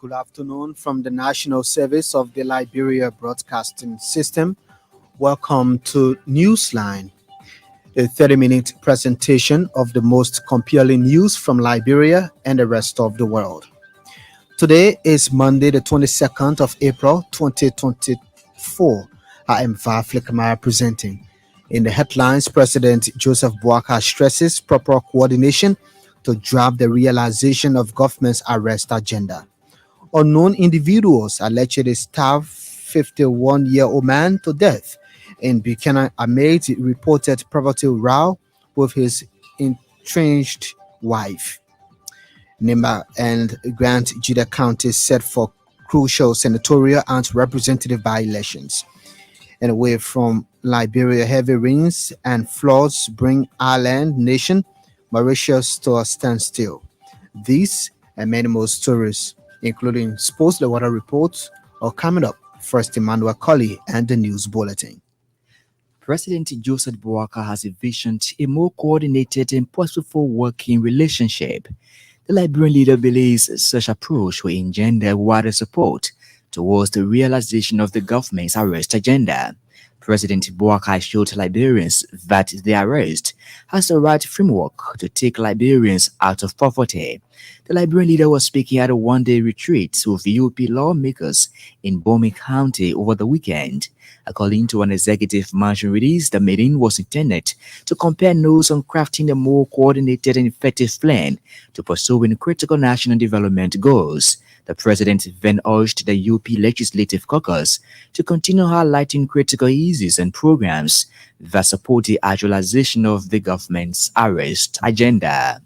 good afternoon from the National Service of the Liberia Broadcasting System. Welcome to Newsline, a 30-minute presentation of the most compelling news from Liberia and the rest of the world. Today is Monday, the 22nd of April, 2024. I am Vafli Kamara presenting. In the headlines, President Joseph Boakai stresses proper coordination to drive the realization of government's arrest agenda. Unknown individuals allegedly stabbed 51-year-old man to death in Buchanan amid reported poverty row with his entrenched wife. Nimba and Grand Jida counties set for crucial senatorial and representative by-elections. And away from Liberia, heavy rains and floods bring island nation Mauritius to a standstill. These and many more stories, including sports, the weather reports, are coming up. First, Emmanuel Colley and the news bulletin. President Joseph Boakai has envisioned a more coordinated and purposeful working relationship. The Liberian leader believes such approach will engender wider support towards the realization of the government's arrest agenda. President Boakai showed Liberians that the arrest has the right framework to take Liberians out of poverty. The Liberian leader was speaking at a one-day retreat with UP lawmakers in Bomi County over the weekend. According to an executive mansion release, the meeting was intended to compare notes on crafting a more coordinated and effective plan to pursuing critical national development goals. The president then urged the UP Legislative Caucus to continue highlighting critical issues and programs that support the actualization of the government's arrest agenda.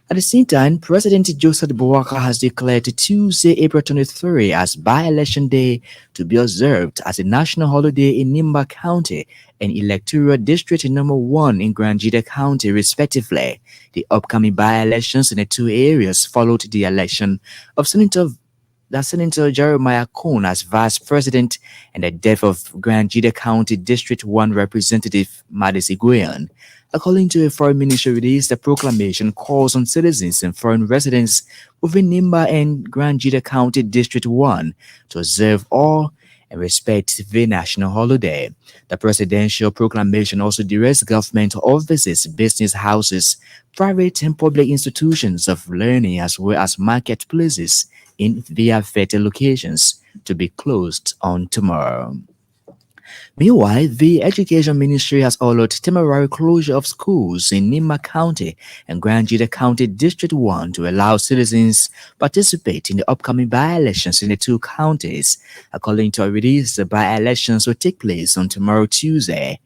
At the same time, President Joseph Boakai has declared Tuesday, April 23 as by-election day to be observed as a national holiday in Nimba County and Electoral District number 1 in Grand Jida County, respectively. The upcoming by-elections in the two areas followed the election of Senator Jeremiah Cohn as vice president and the death of Grand Jida County District 1 Representative Madisi Guyan. According to a foreign ministry release, the proclamation calls on citizens and foreign residents within Nimba and Grand Jida County District 1 to observe all and respect the national holiday. The presidential proclamation also directs government offices, business houses, private and public institutions of learning as well as marketplaces in the affected locations to be closed on tomorrow. Meanwhile, the Education Ministry has ordered temporary closure of schools in Nimba County and Grand Jida County District 1 to allow citizens participate in the upcoming by-elections in the two counties. According to a release, the by-elections will take place on tomorrow, Tuesday.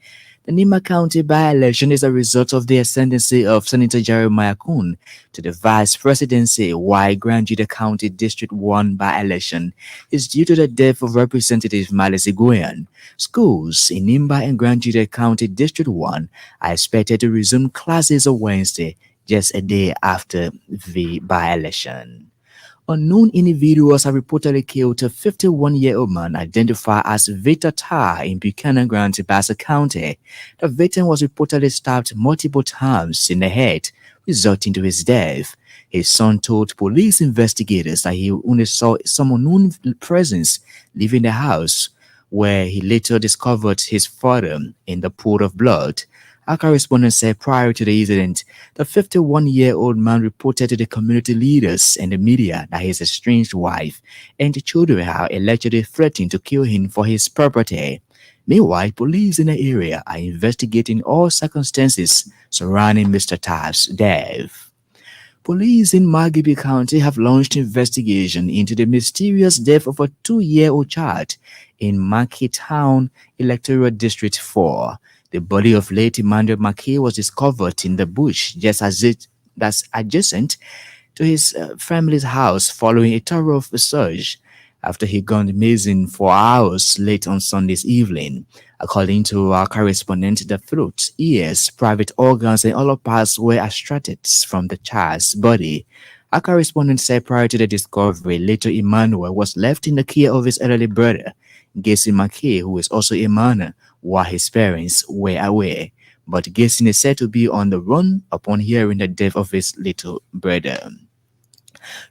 The Nimba County by-election is a result of the ascendancy of Senator Jeremiah Cohn to the vice presidency, while Grand Jida County District 1 by-election is due to the death of Representative Madisi Guyan. Schools in Nimba and Grand Jida County District 1 are expected to resume classes on Wednesday, just a day after the by-election. Unknown individuals have reportedly killed a 51-year-old man identified as Victor Tar in Buchanan, Grand Jida County. The victim was reportedly stabbed multiple times in the head, resulting to his death. His son told police investigators that he only saw some unknown presence leaving the house, where he later discovered his father in the pool of blood. Our correspondent said prior to the incident, the 51-year-old man reported to the community leaders and the media that his estranged wife and the children had allegedly threatened to kill him for his property. Meanwhile, police in the area are investigating all circumstances surrounding Mr. Tar's death. Police in Margibi County have launched investigation into the mysterious death of a 2-year-old child in Market Town, Electoral District 4. The body of late Emmanuel Mackey was discovered in the bush that's adjacent to his family's house following a thorough search after he gone missing for hours late on Sunday's evening. According to our correspondent, the throat, ears, private organs, and other parts were extracted from the child's body. Our correspondent said prior to the discovery, little Emmanuel was left in the care of his elderly brother, Gacy Mackey, who is also a minor, while his parents were away. But Gacy is said to be on the run upon hearing the death of his little brother.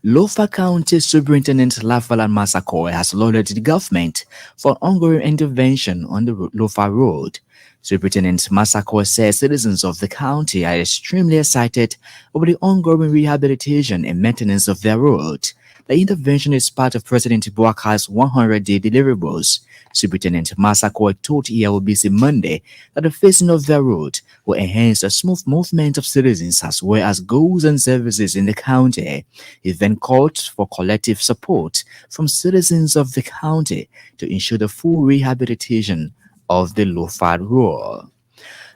Lofa County Superintendent Lafalan Massacoy has lauded the government for ongoing intervention on the Lofa Road. Superintendent Massacoy says citizens of the county are extremely excited over the ongoing rehabilitation and maintenance of their road. The intervention is part of President Buaka's 100-day deliverables. Superintendent Massacoy told ELBC Monday that the facing of their road will enhance the smooth movement of citizens as well as goods and services in the county. He then called for collective support from citizens of the county to ensure the full rehabilitation of the Lofad Road.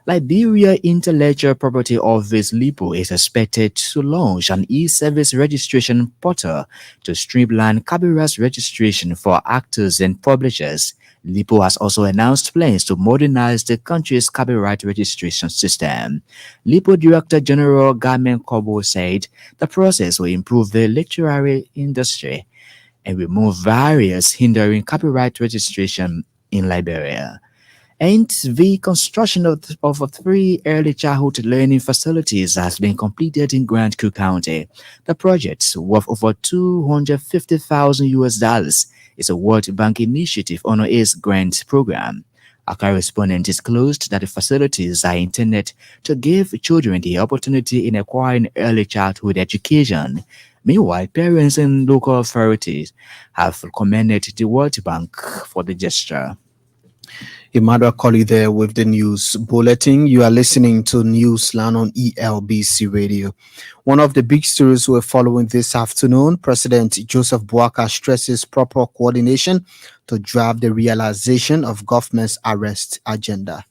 Liberia Intellectual Property Office (LIPO) is expected to launch an e-service registration portal to streamline copyright registration for actors and publishers. LIPO has also announced plans to modernize the country's copyright registration system. LIPO Director General Gamen Kobo said the process will improve the literary industry and remove barriers hindering copyright registration in Liberia. And the construction of 3 early childhood learning facilities has been completed in Grand Coup County. The project, worth over $250,000, is a World Bank initiative under its grant program. A correspondent disclosed that the facilities are intended to give children the opportunity in acquiring early childhood education. Meanwhile, parents and local authorities have commended the World Bank for the gesture. Emmanuel Colley there with the news bulletin. You are listening to Newsline on ELBC Radio. One of the big stories we're following this afternoon, President Joseph Boakai stresses proper coordination to drive the realization of government's arrest agenda.